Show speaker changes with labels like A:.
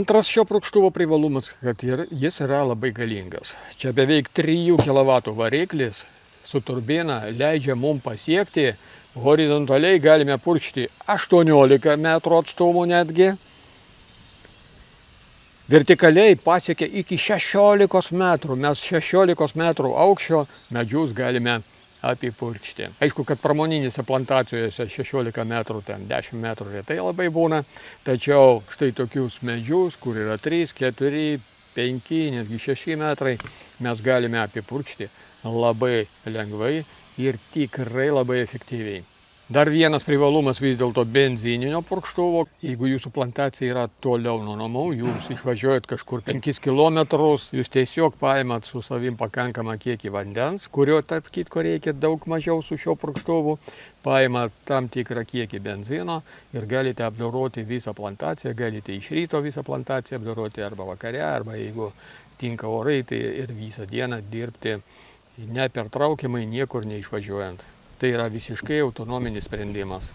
A: Antras šio purkštuvo privalumas, kad jis yra labai galingas. Čia beveik 3 kW variklis su turbina leidžia mums pasiekti, horizontaliai galime purkšti 18 metrų atstumų netgi. Vertikaliai pasiekia iki 16 metrų. Mes 16 metrų aukščio medžius galime apipurkšti. Aišku, kad pramoninėse plantacijose 16 metrų, ten 10 metrų retai labai būna, tačiau štai tokius medžius, kur yra 3, 4, 5, netgi 6 metrai, mes galime apipurkšti labai lengvai ir tikrai labai efektyviai. Dar vienas privalumas vis dėlto benzininio purkštuvo. Jeigu jūsų plantacija yra toliau nuo namų, jūs išvažiuojat kažkur 5 km, jūs tiesiog paimat su savim pakankamą kiekį vandens, kurio tarp kitko reikia daug mažiau su šio purkštuvu, paimat tam tikrą kiekį benzino ir galite apdoroti visą plantaciją, galite iš ryto visą plantaciją apdoroti arba vakare, arba jeigu tinka orai, tai ir visą dieną dirbti nepertraukiamai, niekur neišvažiuojant. Tai yra visiškai autonominis sprendimas.